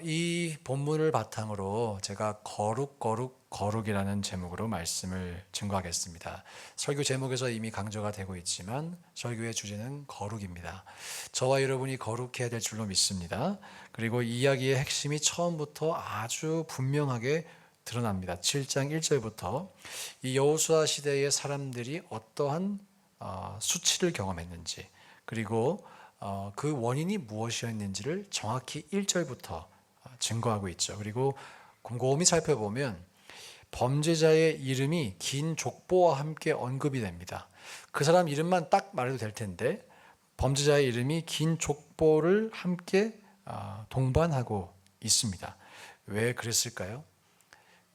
이 본문을 바탕으로 제가 거룩이라는 제목으로 말씀을 증거하겠습니다. 설교 제목에서 이미 강조가 되고 있지만 설교의 주제는 거룩입니다. 저와 여러분이 거룩해야 될 줄로 믿습니다. 그리고 이야기의 핵심이 처음부터 아주 분명하게 드러납니다. 7장 1절부터 이 여호수아 시대의 사람들이 어떠한 수치를 경험했는지, 그리고 그 원인이 무엇이었는지를 정확히 1절부터 증거하고 있죠. 그리고 곰곰이 살펴보면 범죄자의 이름이 긴 족보와 함께 언급이 됩니다. 그 사람 이름만 딱 말해도 될 텐데 범죄자의 이름이 긴 족보를 함께 동반하고 있습니다. 왜 그랬을까요?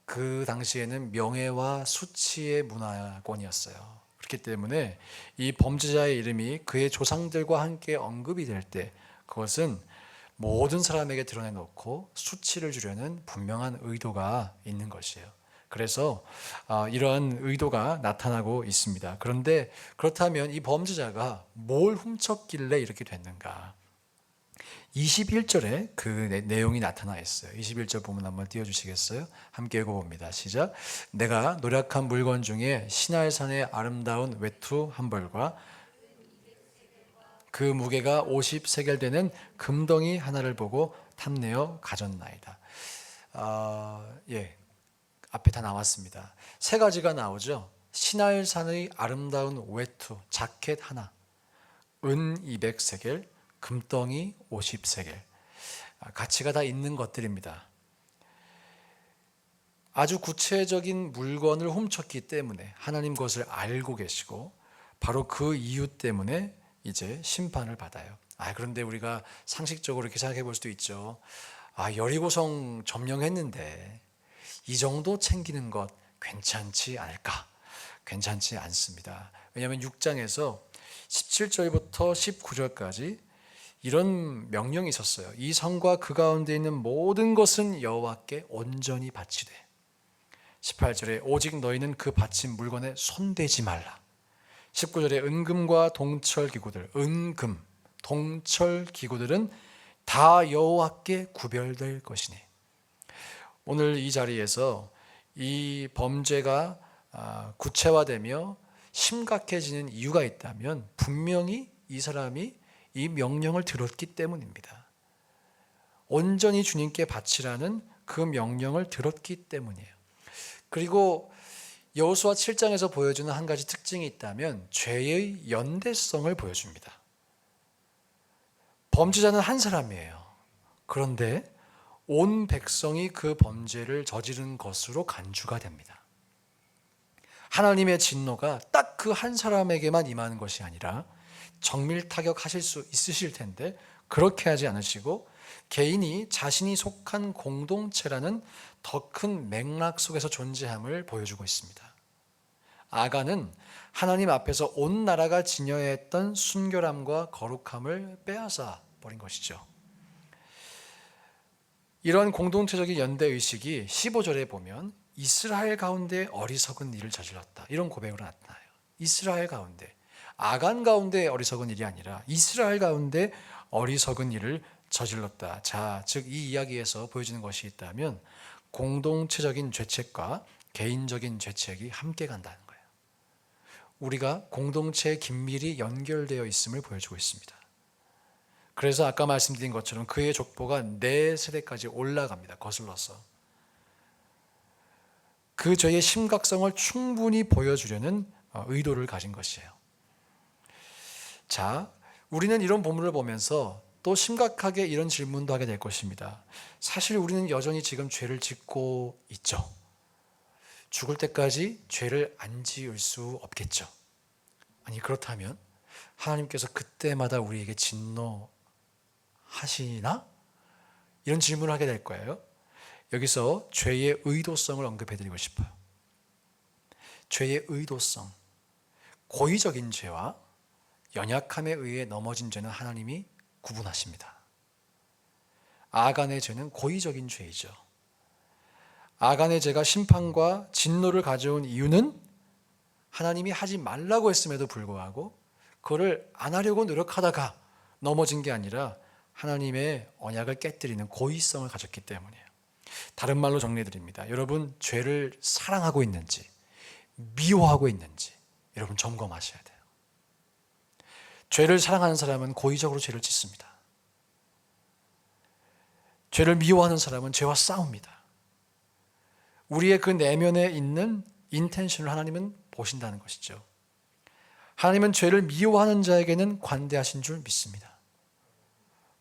그 당시에는 명예와 수치의 문화권이었어요. 그렇기 때문에 이 범죄자의 이름이 그의 조상들과 함께 언급이 될 때 그것은 모든 사람에게 드러내놓고 수치를 주려는 분명한 의도가 있는 것이에요. 그래서 이러한 의도가 나타나고 있습니다. 그런데 그렇다면 이 범죄자가 뭘 훔쳤길래 이렇게 됐는가? 21절에 그 내용이 나타나 있어요. 21절 부분 한번 띄워주시겠어요? 함께 읽어봅니다. 시작. 내가 노력한 물건 중에 시날산의 아름다운 외투 한 벌과 그 무게가 50세겔 되는 금덩이 하나를 보고 탐내어 가졌나이다. 앞에 다 나왔습니다. 세 가지가 나오죠. 시날산의 아름다운 외투, 자켓 하나, 은 200세겔, 금덩이 50세겔. 가치가 다 있는 것들입니다. 아주 구체적인 물건을 훔쳤기 때문에 하나님 그것을 알고 계시고 바로 그 이유 때문에 이제 심판을 받아요. 그런데 우리가 상식적으로 이렇게 생각해 볼 수도 있죠. 여리고성 점령했는데 이 정도 챙기는 것 괜찮지 않을까? 괜찮지 않습니다. 왜냐하면 6장에서 17절부터 19절까지 이런 명령이 있었어요. 이 성과 그 가운데 있는 모든 것은 여호와께 온전히 바치되 18절에 오직 너희는 그 바친 물건에 손대지 말라. 19절에 은금과 동철 기구들, 은금, 동철 기구들은 다 여호와께 구별될 것이니. 오늘 이 자리에서 이 범죄가 구체화되며 심각해지는 이유가 있다면 분명히 이 사람이 이 명령을 들었기 때문입니다. 온전히 주님께 바치라는 그 명령을 들었기 때문이에요. 그리고 여호수아 7장에서 보여주는 한 가지 특징이 있다면 죄의 연대성을 보여줍니다. 범죄자는 한 사람이에요. 그런데 온 백성이 그 범죄를 저지른 것으로 간주가 됩니다. 하나님의 진노가 딱 그 한 사람에게만 임하는 것이 아니라 정밀 타격하실 수 있으실 텐데 그렇게 하지 않으시고 개인이 자신이 속한 공동체라는 더 큰 맥락 속에서 존재함을 보여주고 있습니다. 아간은 하나님 앞에서 온 나라가 지녀야 했던 순결함과 거룩함을 빼앗아 버린 것이죠. 이런 공동체적인 연대의식이 15절에 보면 이스라엘 가운데 어리석은 일을 저질렀다, 이런 고백으로 나타나요. 이스라엘 가운데, 아간 가운데 어리석은 일이 아니라 이스라엘 가운데 어리석은 일을 저질렀다. 즉 이 이야기에서 보여지는 것이 있다면 공동체적인 죄책과 개인적인 죄책이 함께 간다는 거예요. 우리가 공동체에 긴밀히 연결되어 있음을 보여주고 있습니다. 그래서 아까 말씀드린 것처럼 그의 족보가 4세대까지 올라갑니다. 거슬러서. 그 죄의 심각성을 충분히 보여주려는 의도를 가진 것이에요. 자, 우리는 이런 본문을 보면서 또 심각하게 이런 질문도 하게 될 것입니다. 사실 우리는 여전히 지금 죄를 짓고 있죠. 죽을 때까지 죄를 안 지을 수 없겠죠. 아니, 그렇다면 하나님께서 그때마다 우리에게 진노하시나? 이런 질문을 하게 될 거예요. 여기서 죄의 의도성을 언급해드리고 싶어요. 죄의 의도성, 고의적인 죄와 연약함에 의해 넘어진 죄는 하나님이 구분하십니다. 아간의 죄는 고의적인 죄이죠. 아간의 죄가 심판과 진노를 가져온 이유는 하나님이 하지 말라고 했음에도 불구하고 그거를 안 하려고 노력하다가 넘어진 게 아니라 하나님의 언약을 깨뜨리는 고의성을 가졌기 때문이에요. 다른 말로 정리해드립니다. 여러분, 죄를 사랑하고 있는지 미워하고 있는지 여러분 점검하셔야 돼요. 죄를 사랑하는 사람은 고의적으로 죄를 짓습니다. 죄를 미워하는 사람은 죄와 싸웁니다. 우리의 그 내면에 있는 인텐션을 하나님은 보신다는 것이죠. 하나님은 죄를 미워하는 자에게는 관대하신 줄 믿습니다.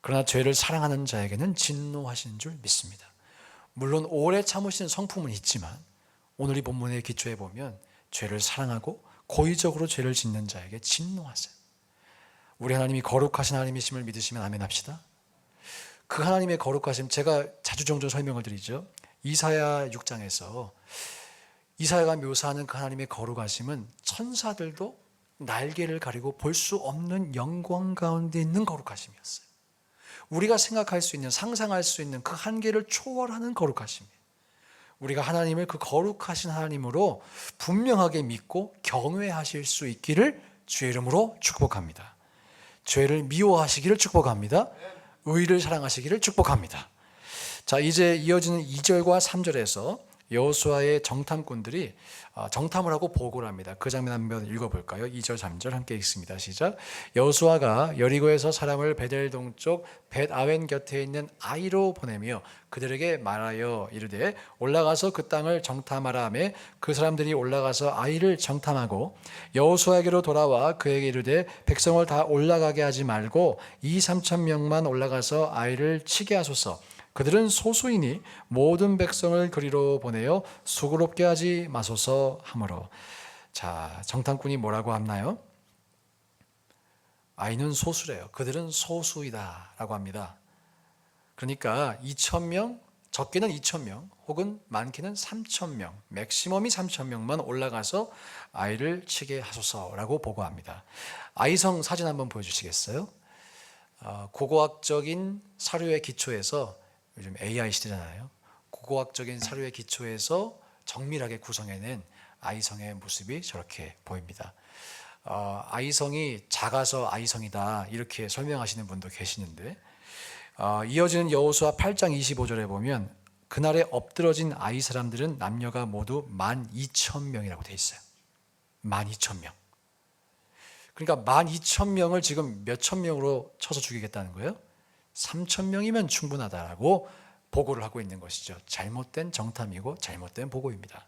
그러나 죄를 사랑하는 자에게는 진노하신 줄 믿습니다. 물론 오래 참으시는 성품은 있지만 오늘 이 본문에 기초해 보면 죄를 사랑하고 고의적으로 죄를 짓는 자에게 진노하세요. 우리 하나님이 거룩하신 하나님이심을 믿으시면 아멘 합시다. 그 하나님의 거룩하심, 제가 자주 종종 설명을 드리죠. 이사야 6장에서 이사야가 묘사하는 그 하나님의 거룩하심은 천사들도 날개를 가리고 볼 수 없는 영광 가운데 있는 거룩하심이었어요. 우리가 생각할 수 있는, 상상할 수 있는 그 한계를 초월하는 거룩하심이에요. 우리가 하나님을 그 거룩하신 하나님으로 분명하게 믿고 경외하실 수 있기를 주의 이름으로 축복합니다. 죄를 미워하시기를 축복합니다. 의를 사랑하시기를 축복합니다. 자, 이제 이어지는 2절과 3절에서 여호수아의 정탐꾼들이 정탐을 하고 보고를 합니다. 그 장면 한번 읽어볼까요? 2절, 3절 함께 읽습니다. 시작. 여호수아가 여리고에서 사람을 베델 동쪽 벳아웬 곁에 있는 아이로 보내며 그들에게 말하여 이르되 올라가서 그 땅을 정탐하라 하며 그 사람들이 올라가서 아이를 정탐하고 여호수아에게로 돌아와 그에게 이르되 백성을 다 올라가게 하지 말고 2-3천 명만 올라가서 아이를 치게 하소서. 그들은 소수이니 모든 백성을 그리로 보내어 수고롭게 하지 마소서 하므로. 자, 정탐꾼이 뭐라고 하나요? 아이는 소수래요. 그들은 소수이다 라고 합니다. 그러니까 2,000명, 적게는 2,000명 혹은 많게는 3,000명, 맥시멈이 3,000명만 올라가서 아이를 치게 하소서라고 보고합니다. 아이성 사진 한번 보여주시겠어요? 고고학적인 사료의 기초에서, 요즘 AI 시대잖아요. 고고학적인 사료의 기초에서 정밀하게 구성해낸 아이성의 모습이 저렇게 보입니다. 아이성이 작아서 아이성이다 이렇게 설명하시는 분도 계시는데, 이어지는 여호수아 8장 25절에 보면 그날에 엎드러진 아이 사람들은 남녀가 모두 12,000명이라고 돼 있어요. 12,000명. 그러니까 12,000명을 지금 몇천 명으로 쳐서 죽이겠다는 거예요? 3,000명이면 충분하다라고 보고를 하고 있는 것이죠. 잘못된 정탐이고 잘못된 보고입니다.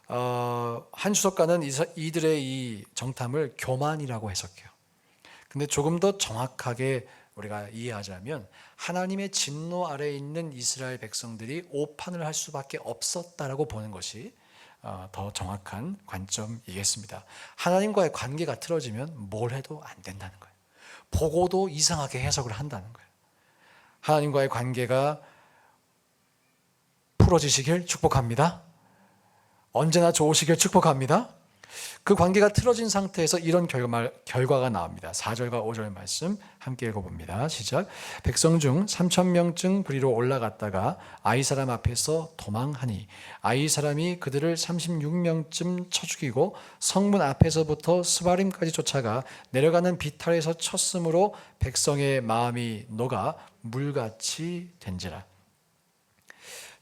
한 주석가는 이들의 이 정탐을 교만이라고 해석해요. 근데 조금 더 정확하게 우리가 이해하자면 하나님의 진노 아래에 있는 이스라엘 백성들이 오판을 할 수밖에 없었다라고 보는 것이 더 정확한 관점이겠습니다. 하나님과의 관계가 틀어지면 뭘 해도 안 된다는 거예요. 보고도 이상하게 해석을 한다는 거예요. 하나님과의 관계가 풀어지시길 축복합니다. 언제나 좋으시길 축복합니다. 그 관계가 틀어진 상태에서 이런 결과가 나옵니다. 4절과 5절 말씀 함께 읽어봅니다. 시작. 백성 중 3,000명쯤 그리로 올라갔다가 아이 사람 앞에서 도망하니 아이 사람이 그들을 36명쯤 쳐 죽이고 성문 앞에서부터 스바림까지 쫓아가 내려가는 비탈에서 쳤으므로 백성의 마음이 녹아 물같이 된지라.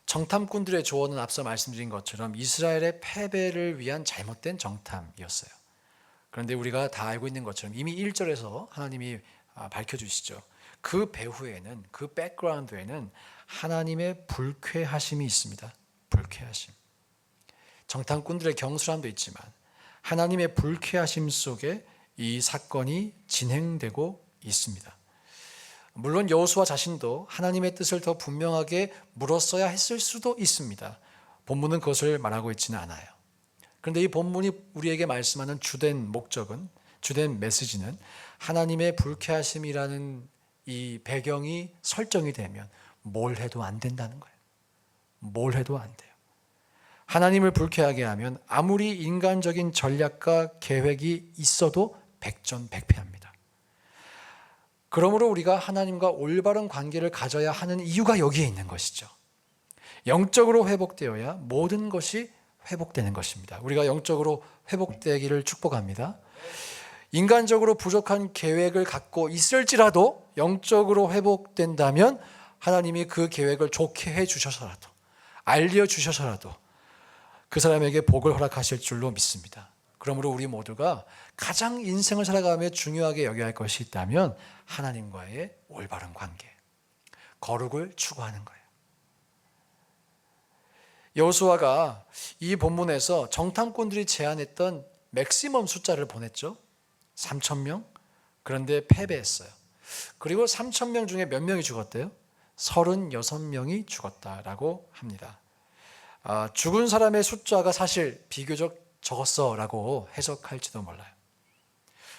정탐꾼들의 조언은 앞서 말씀드린 것처럼 이스라엘의 패배를 위한 잘못된 정탐이었어요. 그런데 우리가 다 알고 있는 것처럼 이미 1절에서 하나님이 밝혀주시죠. 그 배후에는, 그 백그라운드에는 하나님의 불쾌하심이 있습니다. 불쾌하심. 정탐꾼들의 경솔함도 있지만 하나님의 불쾌하심 속에 이 사건이 진행되고 있습니다. 물론 여호수아 자신도 하나님의 뜻을 더 분명하게 물었어야 했을 수도 있습니다. 본문은 그것을 말하고 있지는 않아요. 그런데 이 본문이 우리에게 말씀하는 주된 목적은, 주된 메시지는 하나님의 불쾌하심이라는 이 배경이 설정이 되면 뭘 해도 안 된다는 거예요. 뭘 해도 안 돼요. 하나님을 불쾌하게 하면 아무리 인간적인 전략과 계획이 있어도 백전백패합니다. 그러므로 우리가 하나님과 올바른 관계를 가져야 하는 이유가 여기에 있는 것이죠. 영적으로 회복되어야 모든 것이 회복되는 것입니다. 우리가 영적으로 회복되기를 축복합니다. 인간적으로 부족한 계획을 갖고 있을지라도 영적으로 회복된다면 하나님이 그 계획을 좋게 해 주셔서라도, 알려 주셔서라도 그 사람에게 복을 허락하실 줄로 믿습니다. 그러므로 우리 모두가 가장 인생을 살아가며 중요하게 여겨야 할 것이 있다면 하나님과의 올바른 관계, 거룩을 추구하는 거예요. 여호수아가 이 본문에서 정탐꾼들이 제안했던 맥시멈 숫자를 보냈죠. 3,000명. 그런데 패배했어요. 그리고 3,000명 중에 몇 명이 죽었대요? 36명이 죽었다라고 합니다. 죽은 사람의 숫자가 사실 비교적 적었어라고 해석할지도 몰라요.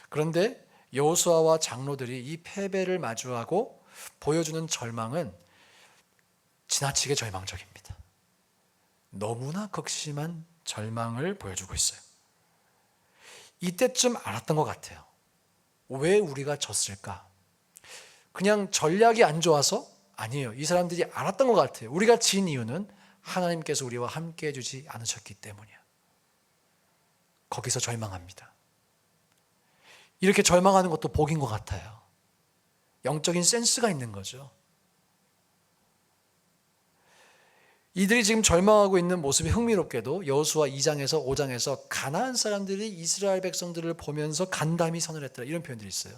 그런데 여호수아와 장로들이 이 패배를 마주하고 보여주는 절망은 지나치게 절망적입니다. 너무나 극심한 절망을 보여주고 있어요. 이때쯤 알았던 것 같아요. 왜 우리가 졌을까? 그냥 전략이 안 좋아서? 아니에요. 이 사람들이 알았던 것 같아요. 우리가 진 이유는 하나님께서 우리와 함께 해주지 않으셨기 때문이야. 거기서 절망합니다. 이렇게 절망하는 것도 복인 것 같아요. 영적인 센스가 있는 거죠. 이들이 지금 절망하고 있는 모습이 흥미롭게도 여호수아 2장에서 5장에서 가나안 사람들이 이스라엘 백성들을 보면서 간담이 선을 했더라, 이런 표현들이 있어요.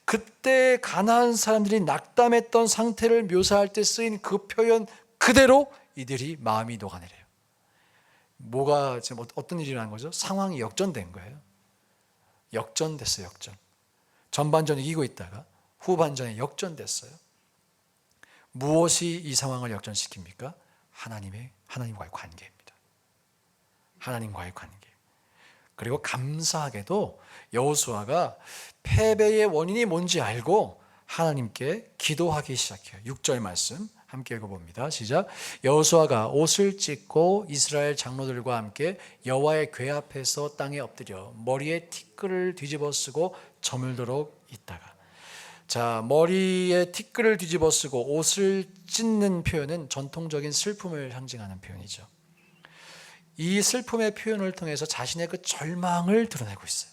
그때 가나안 사람들이 낙담했던 상태를 묘사할 때 쓰인 그 표현 그대로 이들이 마음이 녹아내려요. 뭐가 지금 어떤 일이 일어난 거죠? 상황이 역전된 거예요. 역전됐어요. 역전. 전반전에 이기고 있다가 후반전에 역전됐어요. 무엇이 이 상황을 역전시킵니까? 하나님과의 관계입니다. 하나님과의 관계. 그리고 감사하게도 여호수아가 패배의 원인이 뭔지 알고 하나님께 기도하기 시작해요. 6절 말씀 함께 읽어봅니다. 시작. 여호수아가 옷을 찢고 이스라엘 장로들과 함께 여호와의 궤 앞에서 땅에 엎드려 머리에 티끌을 뒤집어 쓰고 저물도록 있다가. 자, 머리에 티끌을 뒤집어 쓰고 옷을 찢는 표현은 전통적인 슬픔을 상징하는 표현이죠. 이 슬픔의 표현을 통해서 자신의 그 절망을 드러내고 있어요.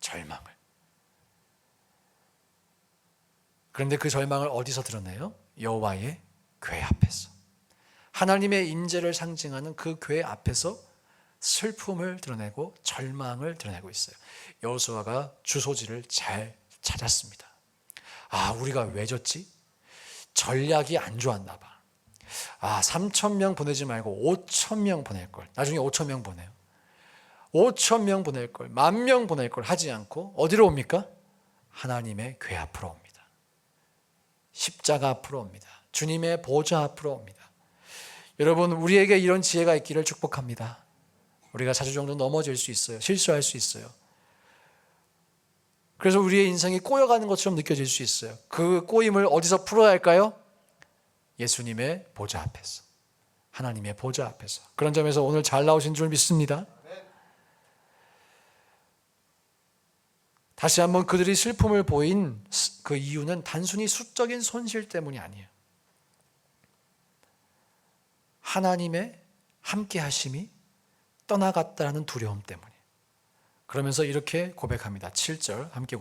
절망을. 그런데 그 절망을 어디서 드러내요? 여호와의 궤 앞에서. 하나님의 임재를 상징하는 그 궤 앞에서 슬픔을 드러내고 절망을 드러내고 있어요. 여호수아가 주소지를 잘 찾았습니다. 우리가 왜 졌지? 전략이 안 좋았나 봐. 3,000명 보내지 말고 5,000명 보낼 걸. 나중에 5,000명 보내요. 5,000명 보낼 걸, 10,000명 보낼 걸 하지 않고 어디로 옵니까? 하나님의 궤 앞으로 옵니다. 십자가 앞으로 옵니다. 주님의 보좌 앞으로 옵니다. 여러분, 우리에게 이런 지혜가 있기를 축복합니다. 우리가 자주 정도 넘어질 수 있어요. 실수할 수 있어요. 그래서 우리의 인생이 꼬여가는 것처럼 느껴질 수 있어요. 그 꼬임을 어디서 풀어야 할까요? 예수님의 보좌 앞에서, 하나님의 보좌 앞에서. 그런 점에서 오늘 잘 나오신 줄 믿습니다. 다시 한번 그들이 슬픔을 보인 그 이유는 단순히 수적인 손실 때문이 아니에요. 하나님의 함께 하심이 떠나갔다는 두려움 때문이에요. 그러면서 이렇게 고백합니다. 7절 함께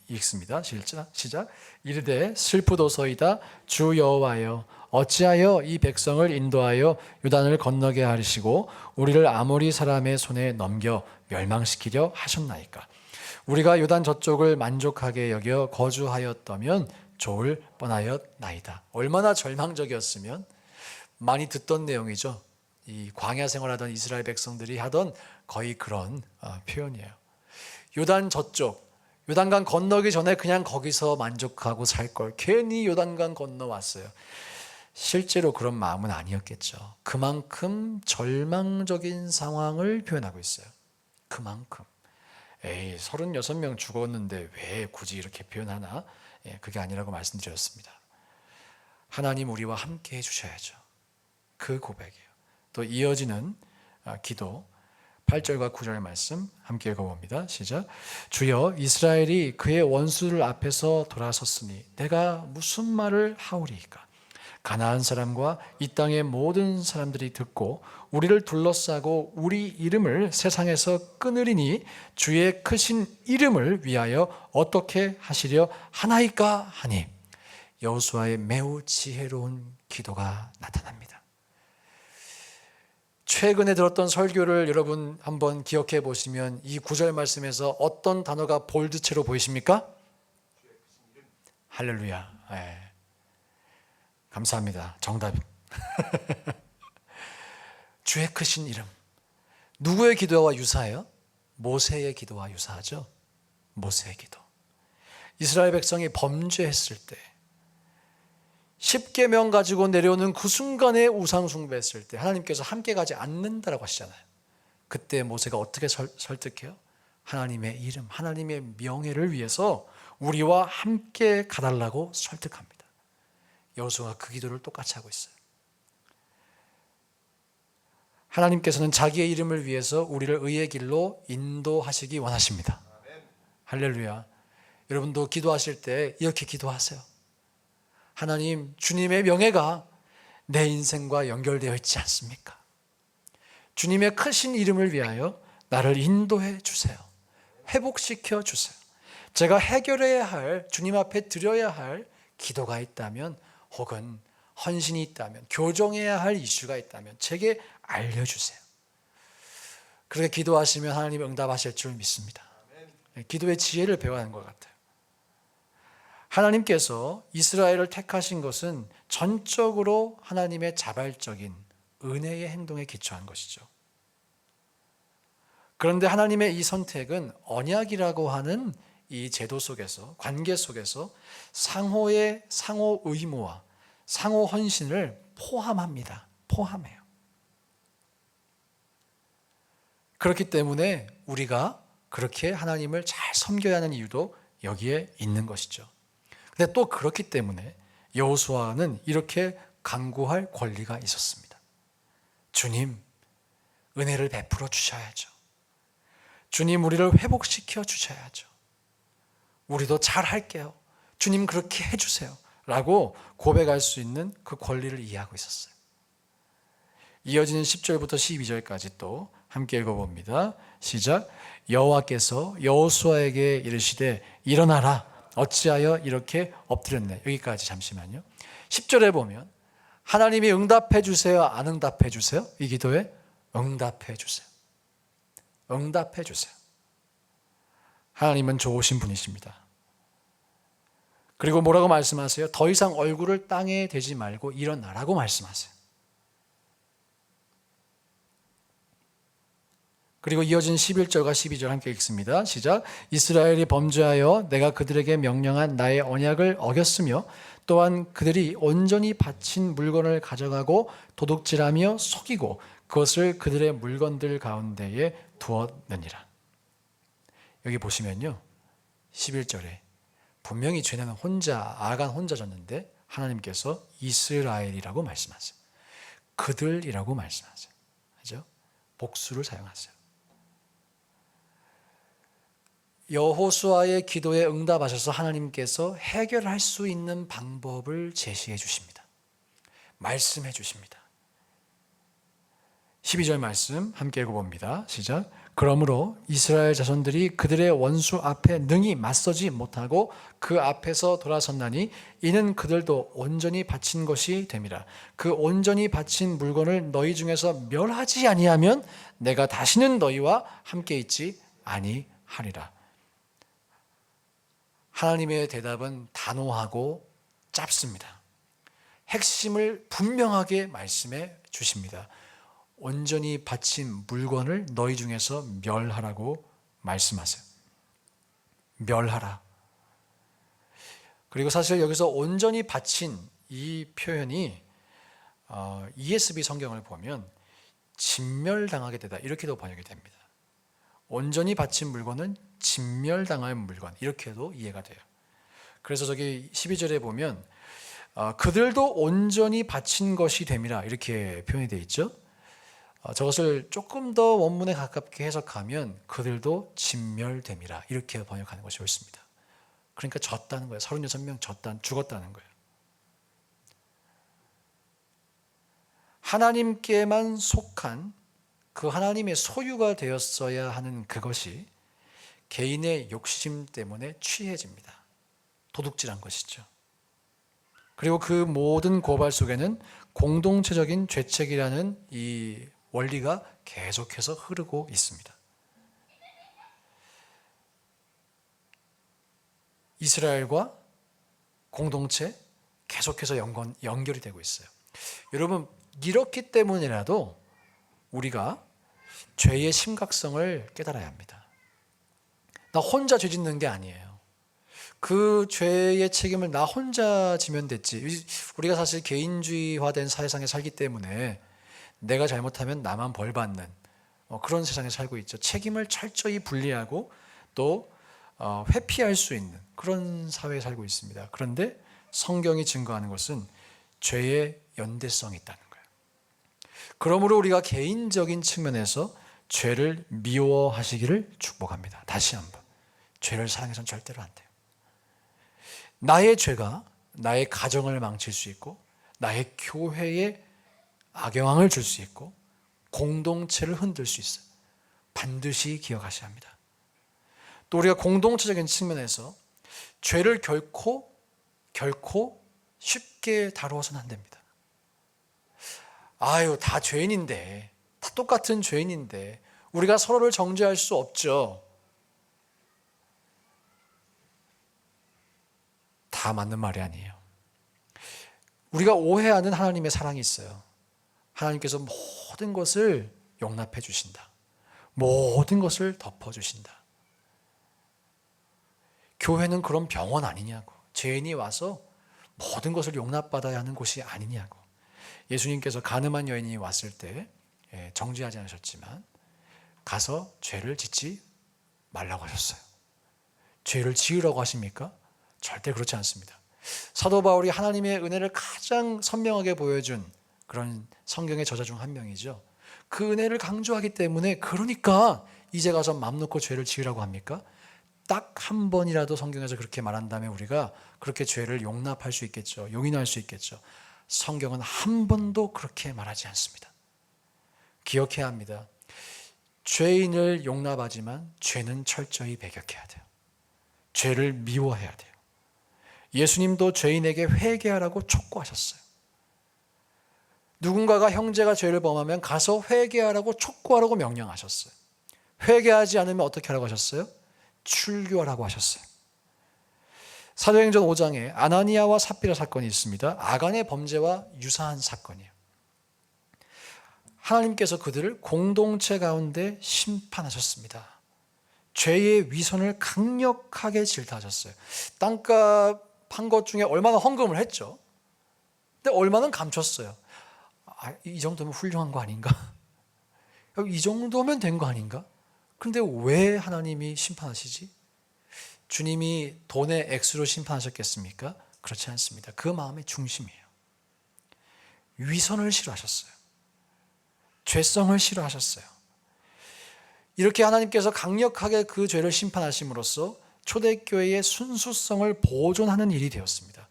읽습니다. 시작. 이르되 슬프도소이다 주 여호와여, 어찌하여 이 백성을 인도하여 요단을 건너게 하시고 우리를 아모리 사람의 손에 넘겨 멸망시키려 하셨나이까. 우리가 요단 저쪽을 만족하게 여겨 거주하였다면 좋을 뻔하였나이다. 얼마나 절망적이었으면. 많이 듣던 내용이죠. 이 광야 생활하던 이스라엘 백성들이 하던 거의 그런 표현이에요. 요단 저쪽, 요단강 건너기 전에 그냥 거기서 만족하고 살 걸 괜히 요단강 건너왔어요. 실제로 그런 마음은 아니었겠죠. 그만큼 절망적인 상황을 표현하고 있어요. 그만큼. 36명 죽었는데 왜 굳이 이렇게 표현하나? 그게 아니라고 말씀드렸습니다. 하나님 우리와 함께 해주셔야죠. 그 고백이에요. 또 이어지는 기도 8절과 9절 말씀 함께 읽어봅니다. 시작. 주여, 이스라엘이 그의 원수들 앞에서 돌아섰으니 내가 무슨 말을 하오리이까? 가나안 사람과 이 땅의 모든 사람들이 듣고 우리를 둘러싸고 우리 이름을 세상에서 끊으리니 주의 크신 이름을 위하여 어떻게 하시려 하나이까 하니 여호수아의 매우 지혜로운 기도가 나타납니다. 최근에 들었던 설교를 여러분 한번 기억해 보시면 이 구절 말씀에서 어떤 단어가 볼드체로 보이십니까? 할렐루야. 네. 감사합니다. 정답. 주의 크신 이름. 누구의 기도와 유사해요? 모세의 기도와 유사하죠. 모세의 기도. 이스라엘 백성이 범죄했을 때 10계명 가지고 내려오는 그 순간에 우상 숭배했을 때 하나님께서 함께 가지 않는다라고 하시잖아요. 그때 모세가 어떻게 설득해요? 하나님의 이름, 하나님의 명예를 위해서 우리와 함께 가달라고 설득합니다. 여호수아가 그 기도를 똑같이 하고 있어요. 하나님께서는 자기의 이름을 위해서 우리를 의의 길로 인도하시기 원하십니다. 할렐루야. 여러분도 기도하실 때 이렇게 기도하세요. 하나님, 주님의 명예가 내 인생과 연결되어 있지 않습니까? 주님의 크신 이름을 위하여 나를 인도해 주세요. 회복시켜 주세요. 제가 해결해야 할, 주님 앞에 드려야 할 기도가 있다면, 혹은 헌신이 있다면, 교정해야 할 이슈가 있다면 제게 알려주세요. 그렇게 기도하시면 하나님 응답하실 줄 믿습니다. 기도의 지혜를 배워야 하는 것 같아요. 하나님께서 이스라엘을 택하신 것은 전적으로 하나님의 자발적인 은혜의 행동에 기초한 것이죠. 그런데 하나님의 이 선택은 언약이라고 하는 이 제도 속에서, 관계 속에서 상호 의무와 상호 헌신을 포함합니다. 포함해요. 그렇기 때문에 우리가 그렇게 하나님을 잘 섬겨야 하는 이유도 여기에 있는 것이죠. 근데 또 그렇기 때문에 여호수아는 이렇게 간구할 권리가 있었습니다. 주님, 은혜를 베풀어 주셔야죠. 주님, 우리를 회복시켜 주셔야죠. 우리도 잘 할게요. 주님, 그렇게 해주세요. 라고 고백할 수 있는 그 권리를 이해하고 있었어요. 이어지는 10절부터 12절까지 또 함께 읽어봅니다. 시작. 여호와께서 여호수아에게 이르시되 일어나라. 어찌하여 이렇게 엎드렸네. 여기까지 잠시만요. 10절에 보면 하나님이 응답해 주세요? 안 응답해 주세요? 이 기도에 응답해 주세요. 응답해 주세요. 하나님은 좋으신 분이십니다. 그리고 뭐라고 말씀하세요? 더 이상 얼굴을 땅에 대지 말고 일어나라고 말씀하세요. 그리고 이어진 11절과 12절 함께 읽습니다. 시작. 이스라엘이 범죄하여 내가 그들에게 명령한 나의 언약을 어겼으며 또한 그들이 온전히 바친 물건을 가져가고 도둑질하며 속이고 그것을 그들의 물건들 가운데에 두었느니라. 여기 보시면요. 11절에 분명히 죄는 아간 혼자 졌는데 하나님께서 이스라엘이라고 말씀하세요. 그들이라고 말씀하세요. 그죠? 복수를 사용하세요. 여호수아의 기도에 응답하셔서 하나님께서 해결할 수 있는 방법을 제시해 주십니다. 말씀해 주십니다. 12절 말씀 함께 읽어봅니다. 시작. 그러므로 이스라엘 자손들이 그들의 원수 앞에 능히 맞서지 못하고 그 앞에서 돌아섰나니 이는 그들도 온전히 바친 것이 됨이라. 그 온전히 바친 물건을 너희 중에서 멸하지 아니하면 내가 다시는 너희와 함께 있지 아니하리라. 하나님의 대답은 단호하고 짧습니다. 핵심을 분명하게 말씀해 주십니다. 온전히 바친 물건을 너희 중에서 멸하라고 말씀하세요. 멸하라. 그리고 사실 여기서 온전히 바친 이 표현이 ESV 성경을 보면 진멸당하게 되다 이렇게도 번역이 됩니다. 온전히 바친 물건은 진멸당할 물건 이렇게도 이해가 돼요. 그래서 저기 12절에 보면 그들도 온전히 바친 것이 됨이라 이렇게 표현이 되어 있죠. 저것을 조금 더 원문에 가깝게 해석하면 그들도 진멸됨이라 이렇게 번역하는 것이 옳습니다. 그러니까 졌다는 거예요. 36명 죽었다는 거예요. 하나님께만 속한 그 하나님의 소유가 되었어야 하는 그것이 개인의 욕심 때문에 취해집니다. 도둑질한 것이죠. 그리고 그 모든 고발 속에는 공동체적인 죄책이라는 이 원리가 계속해서 흐르고 있습니다. 이스라엘과 공동체 계속해서 연결이 되고 있어요. 여러분, 이렇기 때문이라도 우리가 죄의 심각성을 깨달아야 합니다. 나 혼자 죄 짓는 게 아니에요. 그 죄의 책임을 나 혼자 지면 됐지. 우리가 사실 개인주의화된 사회상에 살기 때문에 내가 잘못하면 나만 벌 받는 그런 세상에 살고 있죠. 책임을 철저히 분리하고 또 회피할 수 있는 그런 사회에 살고 있습니다. 그런데 성경이 증거하는 것은 죄의 연대성이 있다는 거예요. 그러므로 우리가 개인적인 측면에서 죄를 미워하시기를 축복합니다. 다시 한번, 죄를 사랑해서는 절대로 안 돼요. 나의 죄가 나의 가정을 망칠 수 있고 나의 교회에 악영향을 줄 수 있고 공동체를 흔들 수 있어요. 반드시 기억하셔야 합니다. 또 우리가 공동체적인 측면에서 죄를 결코 쉽게 다루어서는 안 됩니다. 아유, 다 죄인인데, 다 똑같은 죄인인데 우리가 서로를 정죄할 수 없죠. 다 맞는 말이 아니에요. 우리가 오해하는 하나님의 사랑이 있어요. 하나님께서 모든 것을 용납해 주신다. 모든 것을 덮어 주신다. 교회는 그런 병원 아니냐고. 죄인이 와서 모든 것을 용납받아야 하는 곳이 아니냐고. 예수님께서 가늠한 여인이 왔을 때 정죄하지 않으셨지만 가서 죄를 짓지 말라고 하셨어요. 죄를 지으라고 하십니까? 절대 그렇지 않습니다. 사도 바울이 하나님의 은혜를 가장 선명하게 보여준 그런 성경의 저자 중 한 명이죠. 그 은혜를 강조하기 때문에 그러니까 이제 가서 맘 놓고 죄를 지으라고 합니까? 딱 한 번이라도 성경에서 그렇게 말한다면 우리가 그렇게 죄를 용납할 수 있겠죠. 용인할 수 있겠죠. 성경은 한 번도 그렇게 말하지 않습니다. 기억해야 합니다. 죄인을 용납하지만 죄는 철저히 배격해야 돼요. 죄를 미워해야 돼요. 예수님도 죄인에게 회개하라고 촉구하셨어요. 누군가가 형제가 죄를 범하면 가서 회개하라고 촉구하라고 명령하셨어요. 회개하지 않으면 어떻게 하라고 하셨어요? 출교하라고 하셨어요. 사도행전 5장에 아나니아와 삽비라 사건이 있습니다. 아간의 범죄와 유사한 사건이에요. 하나님께서 그들을 공동체 가운데 심판하셨습니다. 죄의 위선을 강력하게 질타하셨어요. 땅값 판 것 중에 얼마나 헌금을 했죠. 근데 얼마는 감췄어요. 이 정도면 훌륭한 거 아닌가? 이 정도면 된 거 아닌가? 그런데 왜 하나님이 심판하시지? 주님이 돈의 액수로 심판하셨겠습니까? 그렇지 않습니다. 그 마음의 중심이에요. 위선을 싫어하셨어요. 죄성을 싫어하셨어요. 이렇게 하나님께서 강력하게 그 죄를 심판하심으로써 초대교회의 순수성을 보존하는 일이 되었습니다.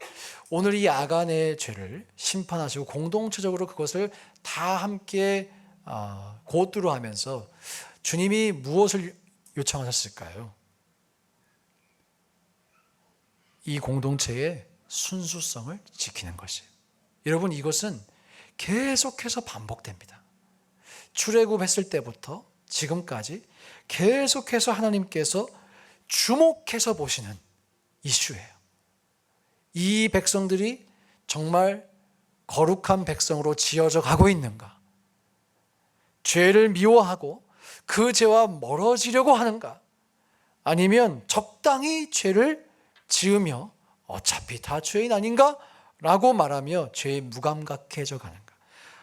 오늘 이 아간의 죄를 심판하시고 공동체적으로 그것을 다 함께 고뚜로 하면서 주님이 무엇을 요청하셨을까요? 이 공동체의 순수성을 지키는 것이에요. 여러분, 이것은 계속해서 반복됩니다. 출애굽했을 때부터 지금까지 계속해서 하나님께서 주목해서 보시는 이슈예요. 이 백성들이 정말 거룩한 백성으로 지어져 가고 있는가? 죄를 미워하고 그 죄와 멀어지려고 하는가? 아니면 적당히 죄를 지으며 어차피 다 죄인 아닌가? 라고 말하며 죄에 무감각해져 가는가?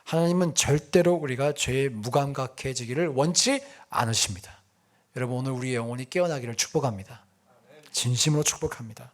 하나님은 절대로 우리가 죄에 무감각해지기를 원치 않으십니다. 여러분, 오늘 우리의 영혼이 깨어나기를 축복합니다. 진심으로 축복합니다.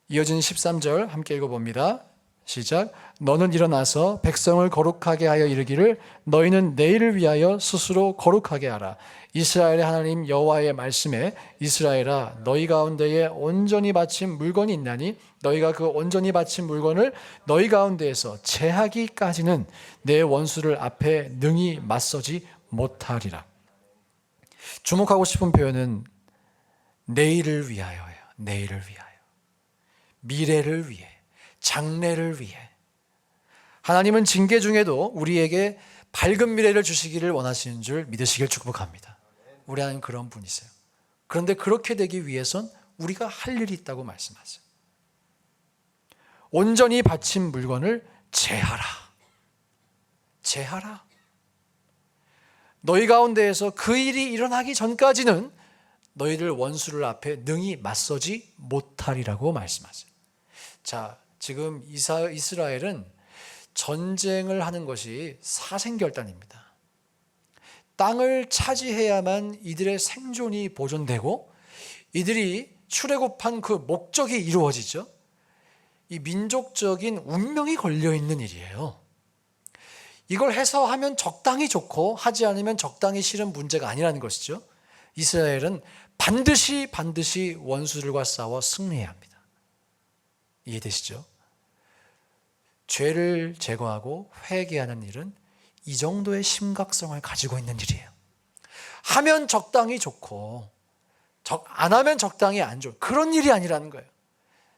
이어진 13절 함께 읽어봅니다. 시작. 너는 일어나서 백성을 거룩하게 하여 이르기를 너희는 내일을 위하여 스스로 거룩하게 하라. 이스라엘의 하나님 여호와의 말씀에 이스라엘아 너희 가운데에 온전히 바친 물건이 있나니 너희가 그 온전히 바친 물건을 너희 가운데에서 제하기까지는 내 원수를 앞에 능히 맞서지 못하리라. 주목하고 싶은 표현은 내일을 위하여예요. 내일을 위하여. 미래를 위해. 장래를 위해. 하나님은 징계 중에도 우리에게 밝은 미래를 주시기를 원하시는 줄 믿으시길 축복합니다. 우리 하나님 그런 분이세요. 그런데 그렇게 되기 위해선 우리가 할 일이 있다고 말씀하세요. 온전히 바친 물건을 제하라. 제하라. 너희 가운데에서 그 일이 일어나기 전까지는 너희들 원수를 앞에 능히 맞서지 못하리라고 말씀하세요. 자, 지금 이스라엘은 전쟁을 하는 것이 사생결단입니다. 땅을 차지해야만 이들의 생존이 보존되고 이들이 출애굽한 그 목적이 이루어지죠. 이 민족적인 운명이 걸려있는 일이에요. 이걸 해서 하면 적당히 좋고 하지 않으면 적당히 싫은 문제가 아니라는 것이죠. 이스라엘은 반드시 원수들과 싸워 승리해야 합니다. 이해되시죠? 죄를 제거하고 회개하는 일은 이 정도의 심각성을 가지고 있는 일이에요. 하면 적당히 좋고 안 하면 적당히 안 좋은 그런 일이 아니라는 거예요.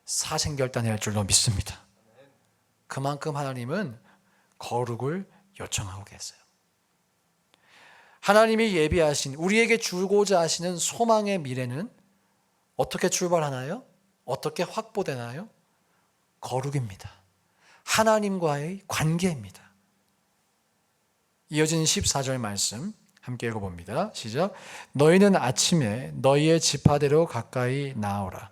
사생결단해야 할 줄로 믿습니다. 그만큼 하나님은 거룩을 요청하고 계세요. 하나님이 예비하신 우리에게 주고자 하시는 소망의 미래는 어떻게 출발하나요? 어떻게 확보되나요? 거룩입니다. 하나님과의 관계입니다. 이어진 14절 말씀 함께 읽어봅니다. 시작. 너희는 아침에 너희의 지파대로 가까이 나오라.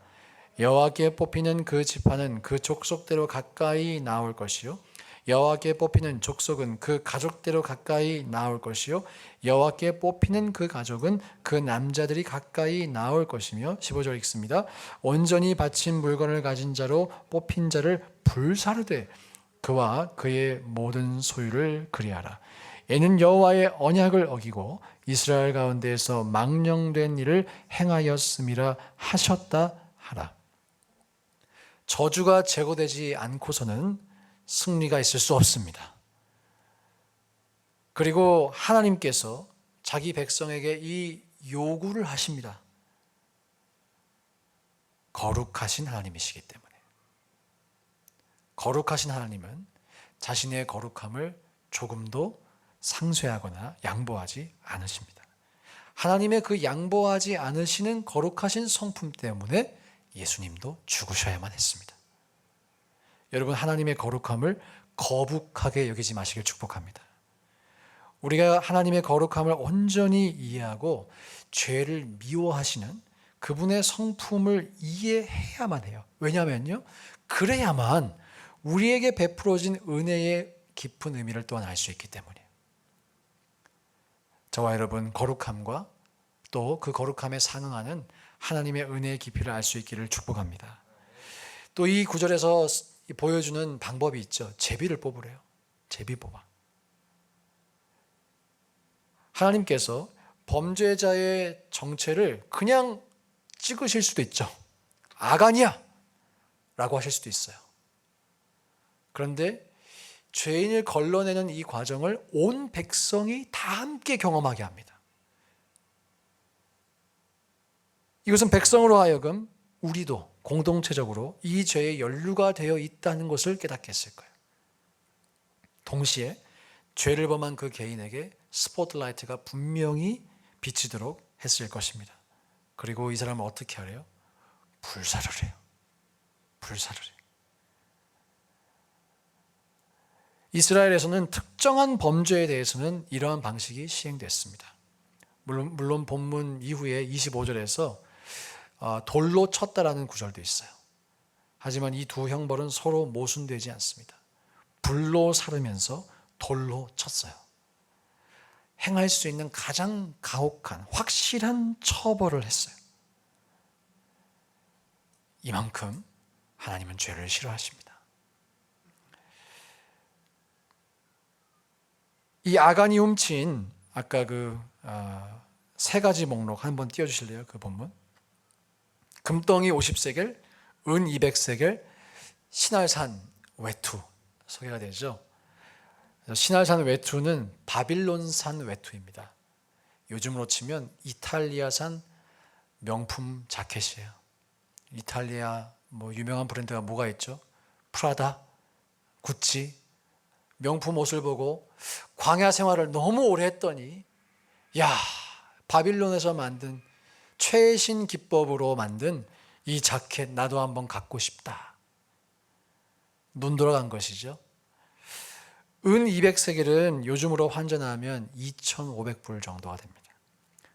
여호와께 뽑히는 그 지파는 그 족속대로 가까이 나올 것이요 여호와께 뽑히는 족속은 그 가족대로 가까이 나올 것이요 여호와께 뽑히는 그 가족은 그 남자들이 가까이 나올 것이며 15절 읽습니다. 온전히 바친 물건을 가진 자로 뽑힌 자를 불사르되 그와 그의 모든 소유를 그리하라. 이는 여호와의 언약을 어기고 이스라엘 가운데에서 망령된 일을 행하였음이라 하셨다 하라. 저주가 제거되지 않고서는 승리가 있을 수 없습니다. 그리고 하나님께서 자기 백성에게 이 요구를 하십니다. 거룩하신 하나님이시기 때문에. 거룩하신 하나님은 자신의 거룩함을 조금도 상쇄하거나 양보하지 않으십니다. 하나님의 그 양보하지 않으시는 거룩하신 성품 때문에 예수님도 죽으셔야만 했습니다. 여러분, 하나님의 거룩함을 거북하게 여기지 마시길 축복합니다. 우리가 하나님의 거룩함을 온전히 이해하고 죄를 미워하시는 그분의 성품을 이해해야만 해요. 왜냐하면요, 그래야만 우리에게 베풀어진 은혜의 깊은 의미를 또한 알 수 있기 때문이에요. 저와 여러분, 거룩함과 또 그 거룩함에 상응하는 하나님의 은혜의 깊이를 알 수 있기를 축복합니다. 또 이 구절에서 보여주는 방법이 있죠. 제비를 뽑으래요. 제비 뽑아. 하나님께서 범죄자의 정체를 그냥 찍으실 수도 있죠. 아간이야! 라고 하실 수도 있어요. 그런데 죄인을 걸러내는 이 과정을 온 백성이 다 함께 경험하게 합니다. 이것은 백성으로 하여금 우리도 공동체적으로 이 죄에 연루가 되어 있다는 것을 깨닫게 했을 거예요. 동시에 죄를 범한 그 개인에게 스포트라이트가 분명히 비치도록 했을 것입니다. 그리고 이 사람은 어떻게 하래요? 불사를 해요. 불사를 해요. 이스라엘에서는 특정한 범죄에 대해서는 이러한 방식이 시행됐습니다. 물론 본문 이후에 25절에서 돌로 쳤다라는 구절도 있어요. 하지만 이 두 형벌은 서로 모순되지 않습니다. 불로 사르면서 돌로 쳤어요. 행할 수 있는 가장 가혹한 확실한 처벌을 했어요. 이만큼 하나님은 죄를 싫어하십니다. 이 아간이 훔친 아까 세 가지 목록 한번 띄워주실래요? 그 본문. 금덩이 50세겔, 은 200세겔, 신할산 외투 소개가 되죠. 신할산 외투는 바빌론산 외투입니다. 요즘으로 치면 이탈리아산 명품 자켓이에요. 이탈리아 유명한 브랜드가 뭐가 있죠? 프라다, 구찌, 명품 옷을 보고 광야 생활을 너무 오래 했더니 야, 바빌론에서 만든 최신 기법으로 만든 이 자켓 나도 한번 갖고 싶다. 눈 돌아간 것이죠. 은 200세겔은 요즘으로 환전하면 2,500불 정도가 됩니다.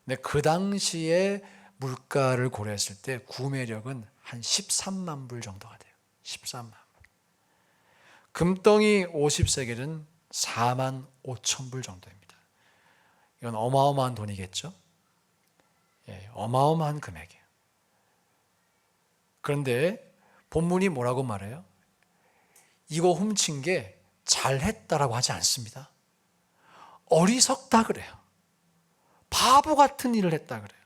근데 그 당시에 물가를 고려했을 때 구매력은 한 13만 불 정도가 돼요. 13만 불. 금덩이 50세겔은 4만 5천 불 정도입니다. 이건 어마어마한 돈이겠죠? 예, 어마어마한 금액이에요. 그런데 본문이 뭐라고 말해요? 이거 훔친 게 잘했다라고 하지 않습니다. 어리석다 그래요. 바보 같은 일을 했다 그래요.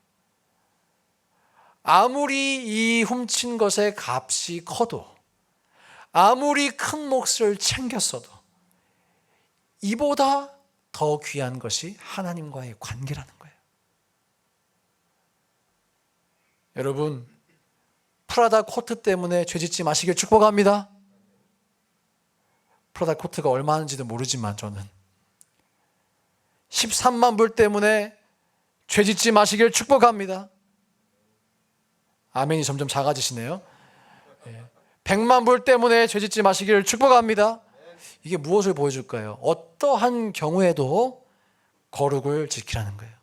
아무리 이 훔친 것의 값이 커도, 아무리 큰 몫을 챙겼어도 이보다 더 귀한 것이 하나님과의 관계라는 거예요. 여러분, 프라다 코트 때문에 죄짓지 마시길 축복합니다. 프라다 코트가 얼마 하는지도 모르지만 저는 13만 불 때문에 죄짓지 마시길 축복합니다. 아멘이 점점 작아지시네요. 100만 불 때문에 죄짓지 마시기를 축복합니다. 이게 무엇을 보여줄까요? 어떠한 경우에도 거룩을 지키라는 거예요.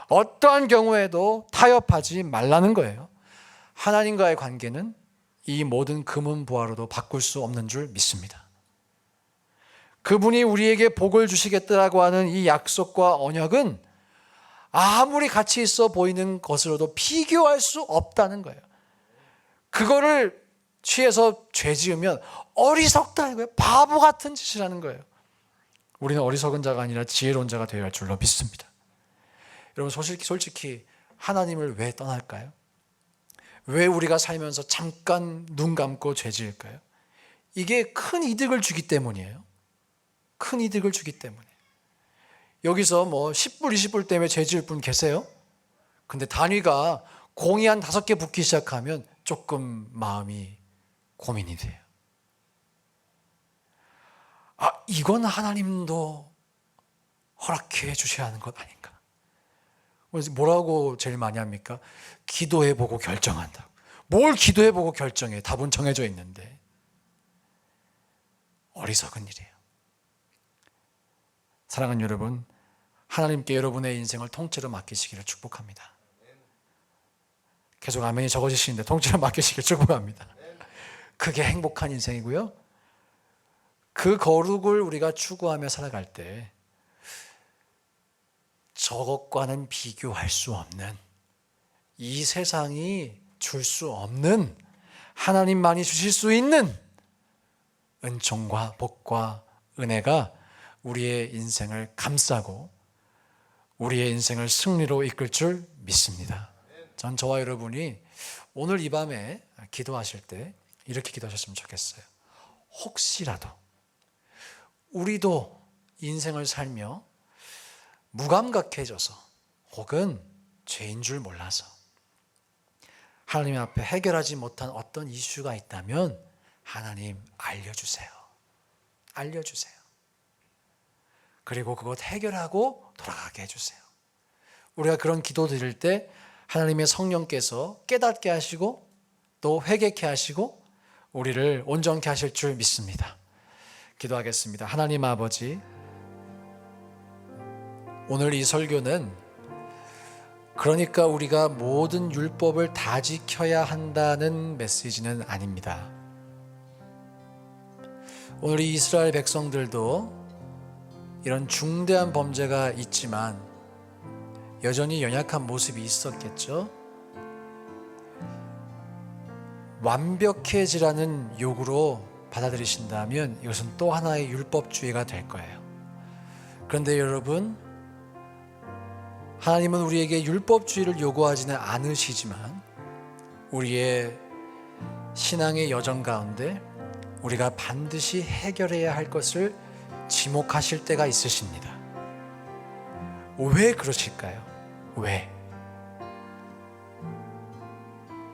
어떠한 경우에도 타협하지 말라는 거예요. 하나님과의 관계는 이 모든 금은 보화로도 바꿀 수 없는 줄 믿습니다. 그분이 우리에게 복을 주시겠다라고 하는 이 약속과 언약은 아무리 가치 있어 보이는 것으로도 비교할 수 없다는 거예요. 그거를 취해서 죄 지으면 어리석다는 거예요. 바보 같은 짓이라는 거예요. 우리는 어리석은 자가 아니라 지혜로운 자가 되어야 할 줄로 믿습니다. 여러분, 솔직히 하나님을 왜 떠날까요? 왜 우리가 살면서 잠깐 눈 감고 죄 지을까요? 이게 큰 이득을 주기 때문이에요. 큰 이득을 주기 때문에. 여기서 10불, 20불 때문에 죄 지을 분 계세요? 근데 단위가 공이 한 5개 붙기 시작하면 조금 마음이 고민이 돼요. 이건 하나님도 허락해 주셔야 하는 것 아닌가? 뭐라고 제일 많이 합니까? 기도해보고 결정한다. 뭘 기도해보고 결정해? 답은 정해져 있는데. 어리석은 일이에요. 사랑하는 여러분, 하나님께 여러분의 인생을 통째로 맡기시기를 축복합니다. 계속 아멘이 적어지시는데 통째로 맡기시기를 축복합니다. 그게 행복한 인생이고요. 그 거룩을 우리가 추구하며 살아갈 때 저것과는 비교할 수 없는, 이 세상이 줄 수 없는, 하나님만이 주실 수 있는 은총과 복과 은혜가 우리의 인생을 감싸고 우리의 인생을 승리로 이끌 줄 믿습니다. 전 저와 여러분이 오늘 이 밤에 기도하실 때 이렇게 기도하셨으면 좋겠어요. 혹시라도 우리도 인생을 살며 무감각해져서 혹은 죄인 줄 몰라서 하나님 앞에 해결하지 못한 어떤 이슈가 있다면 하나님 알려주세요. 알려주세요. 그리고 그것 해결하고 돌아가게 해주세요. 우리가 그런 기도 드릴 때 하나님의 성령께서 깨닫게 하시고 또 회개케 하시고 우리를 온전케 하실 줄 믿습니다. 기도하겠습니다. 하나님 아버지, 오늘 이 설교는 그러니까 우리가 모든 율법을 다 지켜야 한다는 메시지는 아닙니다. 오늘 이 이스라엘 백성들도 이런 중대한 범죄가 있지만 여전히 연약한 모습이 있었겠죠. 완벽해지라는 요구로 받아들이신다면 이것은 또 하나의 율법주의가 될 거예요. 그런데 여러분, 하나님은 우리에게 율법주의를 요구하지는 않으시지만 우리의 신앙의 여정 가운데 우리가 반드시 해결해야 할 것을 지목하실 때가 있으십니다. 왜 그러실까요? 왜?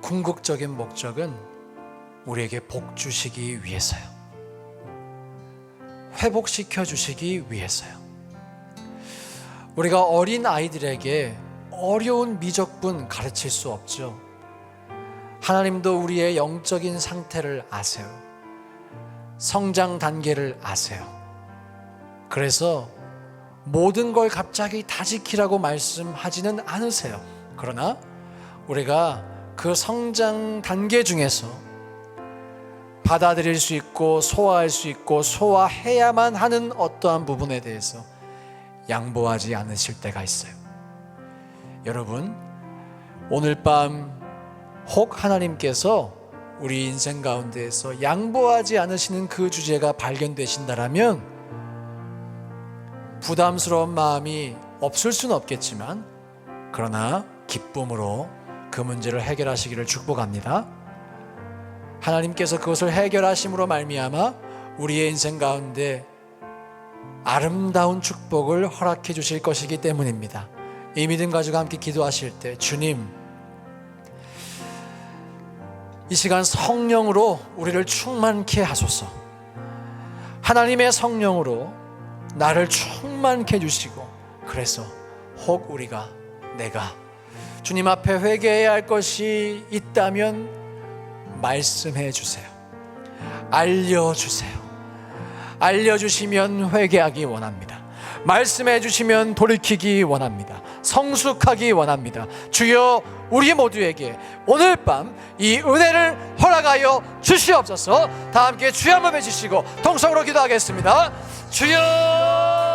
궁극적인 목적은 우리에게 복 주시기 위해서요. 회복시켜 주시기 위해서요. 우리가 어린 아이들에게 어려운 미적분 가르칠 수 없죠. 하나님도 우리의 영적인 상태를 아세요. 성장 단계를 아세요. 그래서 모든 걸 갑자기 다 지키라고 말씀하지는 않으세요. 그러나 우리가 그 성장 단계 중에서 받아들일 수 있고 소화할 수 있고 소화해야만 하는 어떠한 부분에 대해서 양보하지 않으실 때가 있어요. 여러분, 오늘 밤 혹 하나님께서 우리 인생 가운데에서 양보하지 않으시는 그 주제가 발견되신다라면 부담스러운 마음이 없을 수는 없겠지만, 그러나 기쁨으로 그 문제를 해결하시기를 축복합니다. 하나님께서 그것을 해결하심으로 말미암아 우리의 인생 가운데 아름다운 축복을 허락해 주실 것이기 때문입니다. 이 믿음 가지고 함께 기도하실 때, 주님, 이 시간 성령으로 우리를 충만케 하소서. 하나님의 성령으로 나를 충만케 해주시고, 그래서 혹 내가 주님 앞에 회개해야 할 것이 있다면 말씀해 주세요. 알려주세요. 알려주시면 회개하기 원합니다. 말씀해 주시면 돌이키기 원합니다. 성숙하기 원합니다. 주여, 우리 모두에게 오늘 밤 이 은혜를 허락하여 주시옵소서. 다 함께 주여 한번 외치시고 통성으로 기도하겠습니다. 주여.